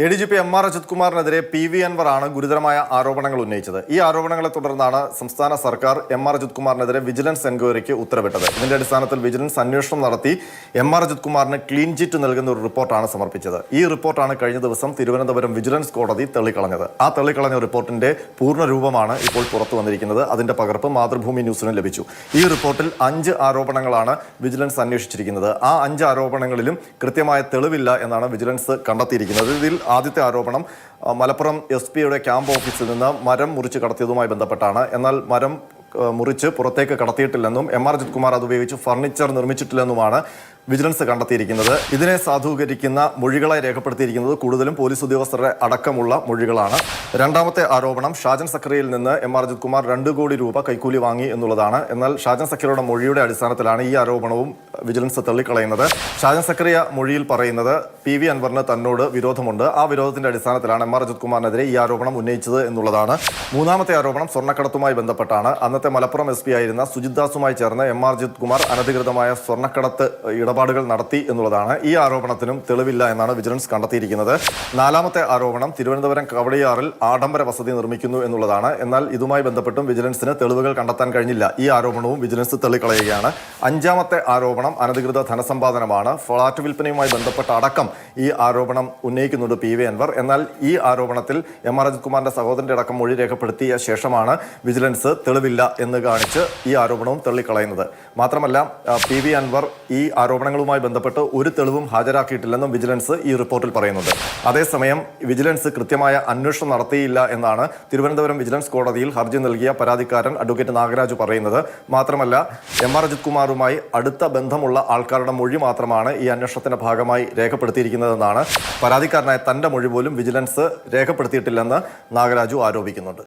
ADGP MR Ajith കുമാറിനെതിരെ PV Anwar ആണ് ഗുരുതരമായ ആരോപണങ്ങൾ ഉന്നയിച്ചത്. ഈ ആരോപണങ്ങളെ തുടർന്നാണ് സംസ്ഥാന സർക്കാർ MR അജിത് കുമാറിനെതിരെ വിജിലൻസ് എൻക്വയറിക്ക് ഉത്തരവിട്ടത്. ഇതിന്റെ അടിസ്ഥാനത്തിൽ വിജിലൻസ് അന്വേഷണം നടത്തി MR അജിത് കുമാറിന് ക്ലീൻ ചിറ്റ് നൽകുന്ന ഒരു റിപ്പോർട്ടാണ് സമർപ്പിച്ചത്. ഈ റിപ്പോർട്ടാണ് കഴിഞ്ഞ ദിവസം തിരുവനന്തപുരം വിജിലൻസ് കോടതി തള്ളിക്കളഞ്ഞത്. ആ തള്ളിക്കളഞ്ഞ റിപ്പോർട്ടിന്റെ പൂർണ്ണ രൂപമാണ് ഇപ്പോൾ പുറത്തു വന്നിരിക്കുന്നത്. അതിന്റെ പകർപ്പ് മാതൃഭൂമി ന്യൂസിന് ലഭിച്ചു. ഈ റിപ്പോർട്ടിൽ 5 ആരോപണങ്ങളാണ് വിജിലൻസ് അന്വേഷിച്ചിരിക്കുന്നത്. ആ 5 ആരോപണങ്ങളിലും കൃത്യമായ തെളിവില്ല എന്നാണ് വിജിലൻസ് കണ്ടെത്തിയിരിക്കുന്നത്. ഇതിൽ ആദ്യത്തെ ആരോപണം മലപ്പുറം SP-യുടെ ക്യാമ്പ് ഓഫീസിൽ നിന്ന് മരം മുറിച്ച് കടത്തിയതുമായി ബന്ധപ്പെട്ടാണ്. എന്നാൽ മരം മുറിച്ച് പുറത്തേക്ക് കടത്തിയിട്ടില്ലെന്നും MR അജിത് കുമാർ അതുപയോഗിച്ച് ഫർണിച്ചർ നിർമ്മിച്ചിട്ടില്ലെന്നുമാണ് വിജിലൻസ് കണ്ടെത്തിയിരിക്കുന്നത്. ഇതിനെ സാധൂകരിക്കുന്ന മൊഴികളായി രേഖപ്പെടുത്തിയിരിക്കുന്നത് കൂടുതലും പോലീസ് ഉദ്യോഗസ്ഥരുടെ അടക്കമുള്ള മൊഴികളാണ്. രണ്ടാമത്തെ ആരോപണം ഷാജൻ സക്കറിയിൽ നിന്ന് MR അജിത് കുമാർ 2 കോടി രൂപ കൈക്കൂലി വാങ്ങി എന്നുള്ളതാണ്. എന്നാൽ ഷാജൻ സക്കറിയുടെ മൊഴിയുടെ അടിസ്ഥാനത്തിലാണ് ഈ ആരോപണവും വിജിലൻസ് തള്ളിക്കളയുന്നത്. ഷാജൻ സക്കറിയ മൊഴിയിൽ പറയുന്നത് PV അൻവറിന് തന്നോട് വിരോധമുണ്ട്. ആ വിരോധത്തിന്റെ അടിസ്ഥാനത്തിലാണ് MR അജിത് കുമാറിനെതിരെ ഈ ആരോപണം ഉന്നയിച്ചത് എന്നുള്ളതാണ്. മൂന്നാമത്തെ ആരോപണം സ്വർണ്ണക്കടത്തുമായി ബന്ധപ്പെട്ടാണ്. അന്നത്തെ മലപ്പുറം SP ആയിരുന്ന സുജിത് ദാസുമായി ചേർന്ന് MR അജിത് കുമാർ അനധികൃതമായ സ്വർണ്ണക്കടത്ത് ഇടപാടുകൾ നടത്തി എന്നുള്ളതാണ്. ഈ ആരോപണത്തിനും തെളിവില്ല എന്നാണ് വിജിലൻസ് കണ്ടെത്തിയിരിക്കുന്നത്. നാലാമത്തെ ആരോപണം തിരുവനന്തപുരം കവടിയാറിൽ ആഡംബര വസതി നിർമ്മിക്കുന്നു എന്നുള്ളതാണ്. എന്നാൽ ഇതുമായി ബന്ധപ്പെട്ടും വിജിലൻസിന് തെളിവുകൾ കണ്ടെത്താൻ കഴിഞ്ഞില്ല. ഈ ആരോപണവും വിജിലൻസ് തള്ളിക്കളയുകയാണ്. അഞ്ചാമത്തെ ആരോപണം അനധികൃത ധനസമ്പാദനമാണ്. ഫ്ളാറ്റ് വിൽപ്പനയുമായി ബന്ധപ്പെട്ട അടക്കം ഈ ആരോപണം ഉന്നയിക്കുന്നുണ്ട് PV അൻവർ. എന്നാൽ ഈ ആരോപണത്തിൽ MR അജിത് കുമാറിന്റെ സഹോദരന്റെ അടക്കം മൊഴി രേഖപ്പെടുത്തിയ ശേഷമാണ് വിജിലൻസ് തെളിവില്ല എന്ന് കാണിച്ച് ഈ ആരോപണവും തള്ളിക്കളയുന്നത്. മാത്രമല്ല PV അൻവർ ഈ ആരോപണങ്ങളുമായി ബന്ധപ്പെട്ട് ഒരു തെളിവും ഹാജരാക്കിയിട്ടില്ലെന്നും വിജിലൻസ് ഈ റിപ്പോർട്ടിൽ പറയുന്നുണ്ട്. അതേസമയം വിജിലൻസ് കൃത്യമായ അന്വേഷണം നടത്തിയില്ല എന്നാണ് തിരുവനന്തപുരം വിജിലൻസ് കോടതിയിൽ ഹർജി നൽകിയ പരാതിക്കാരൻ അഡ്വക്കേറ്റ് നാഗരാജ് പറയുന്നത്. മാത്രമല്ല MR അജിത് കുമാറുമായി അടുത്ത ബന്ധമുള്ള ആൾക്കാരുടെ മൊഴി മാത്രമാണ് ഈ അന്വേഷണത്തിന്റെ ഭാഗമായി രേഖപ്പെടുത്തിയിരിക്കുന്നതെന്നാണ്. പരാതിക്കാരനായ തന്റെ മൊഴി പോലും വിജിലൻസ് രേഖപ്പെടുത്തിയിട്ടില്ലെന്ന് നാഗരാജു ആരോപിക്കുന്നുണ്ട്.